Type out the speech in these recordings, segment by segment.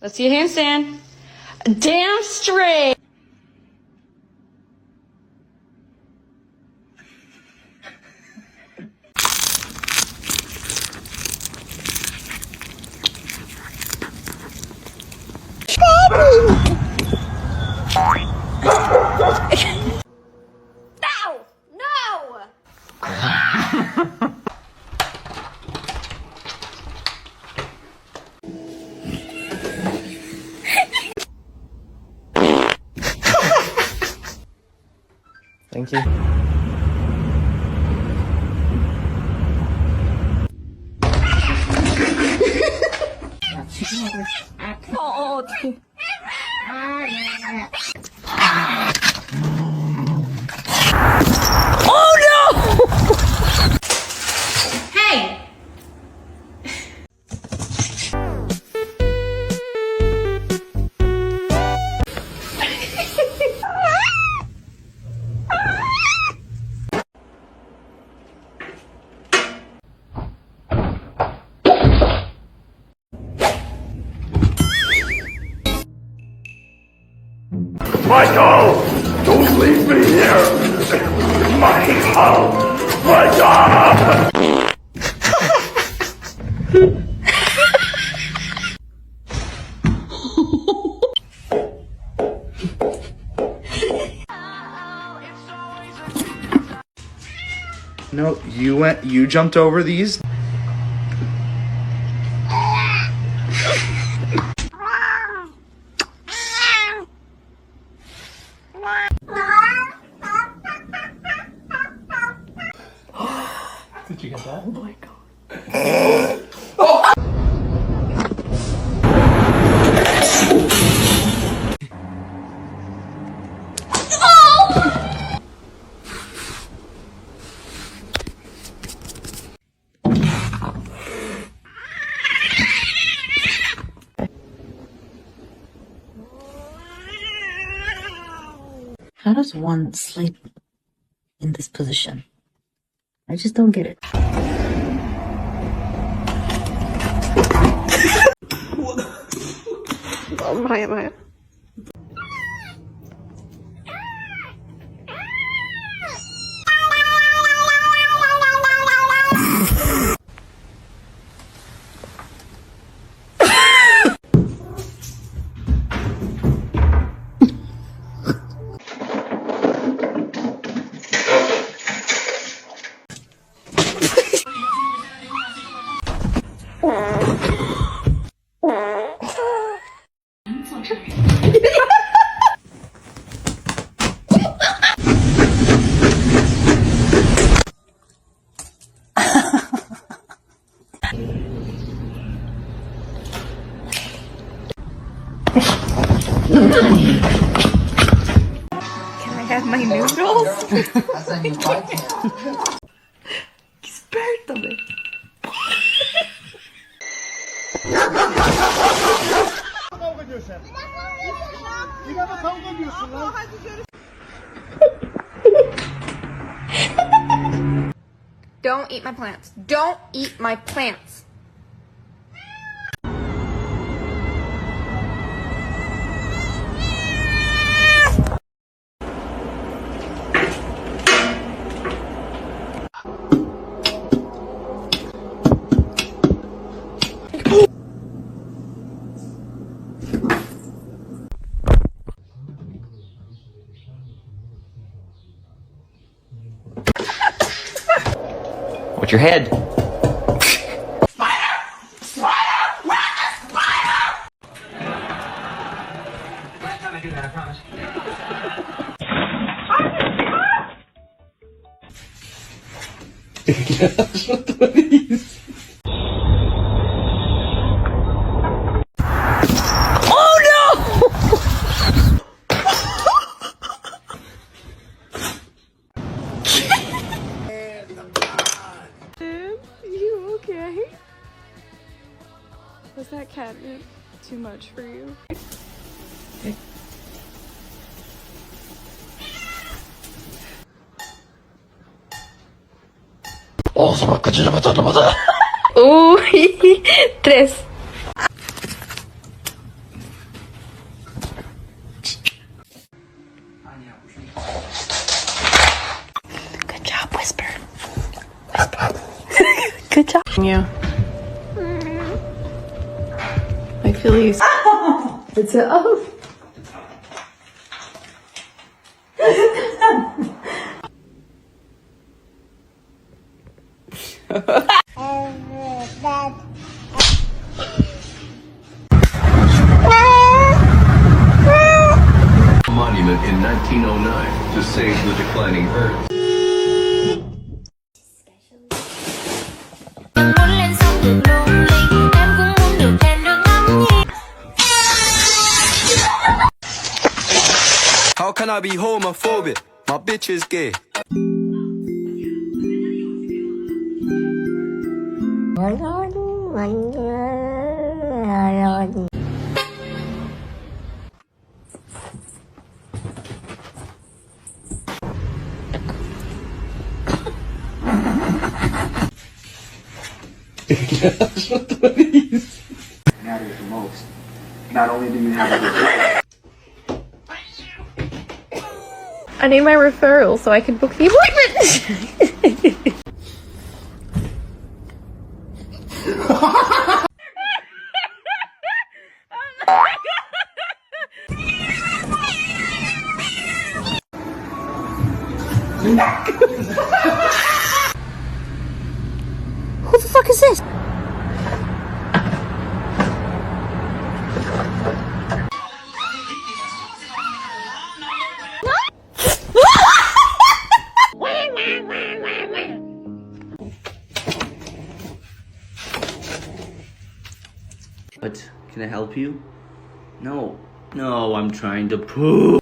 Let's see a handstand. Damn straight. No! No! Thank you. Oh, hey! Michael! Don't leave me here! Michael! Michael! No, you jumped over these. Did you get that? Oh my god. How does one sleep in this position? I just don't get it. Maya. Can I have my noodles? Espértame. Kavga ediyorsun. Yine mi kavga ediyorsun lan? Don't eat my plants. Don't eat my plants. Watch your head. You okay? Was that catnip? too much for you. Tres. Good job, Whisper. Good job. Yeah. Achilles. It's a oh. Monument in 1909 to save the declining Earth. How can I be homophobic? My bitch is gay. Matters the most. Not only do you have a I need my referral so I can book the appointment. Who the fuck is this? What? Can I help you? No. No, I'm trying to poop.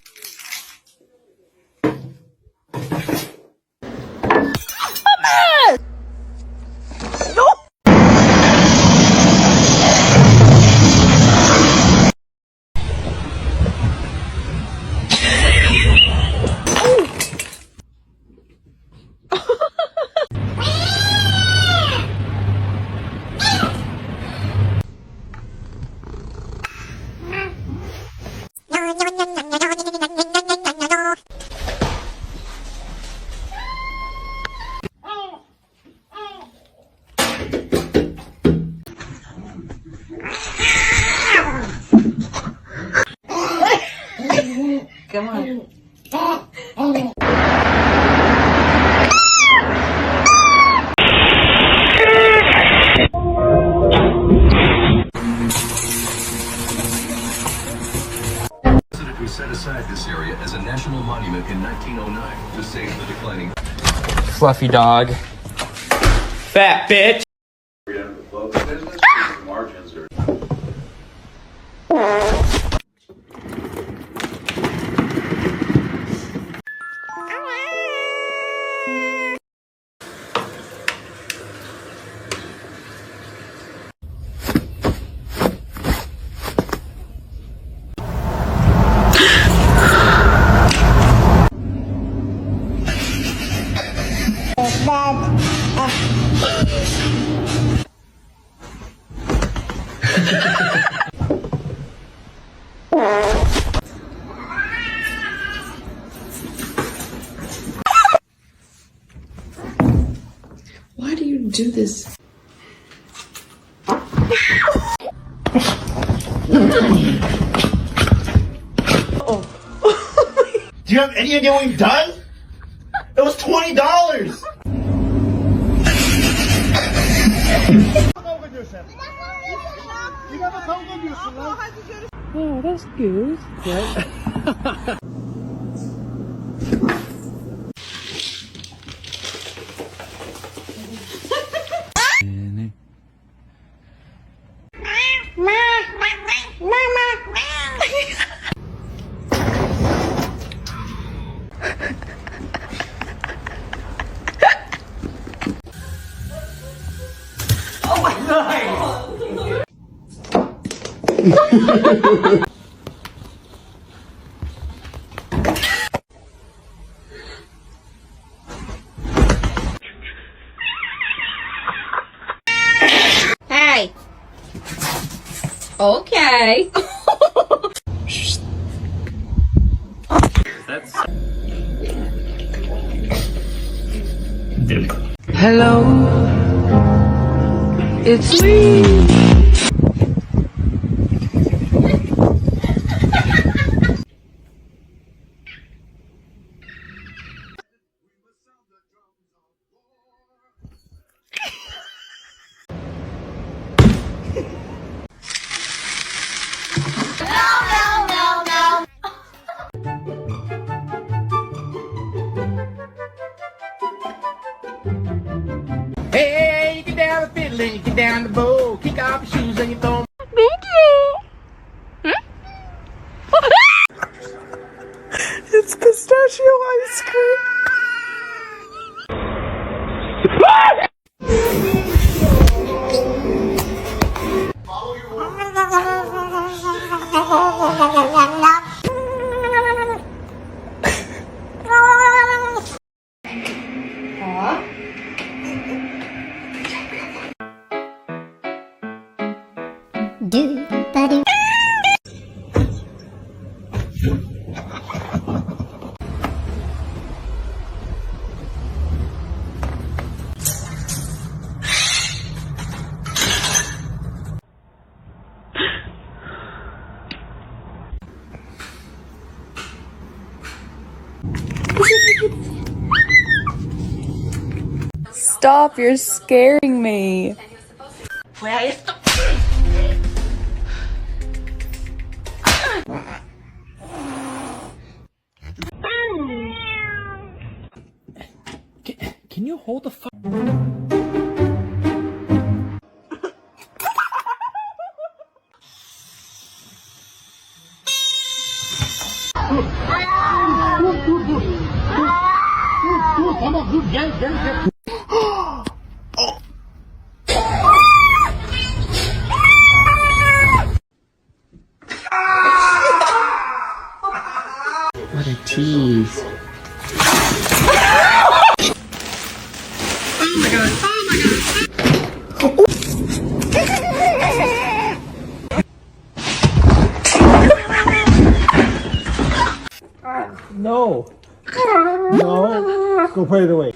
Come on. Who set aside this area as a national monument in 1909 to save the declining. Fluffy dog. Fat bitch. Why do you do this? Do you have any idea what you've done? It was $20! Oh, that's good. Right? Hey. Okay. Hello, it's me. Hey, you get down the fiddle and you get down the bow. Kick off your shoes and you throw 'em. It's pistachio ice cream. Stop, you're scaring me. Can you hold the fuck? Tamam dur gel. What a tease. No. No. Go put it away.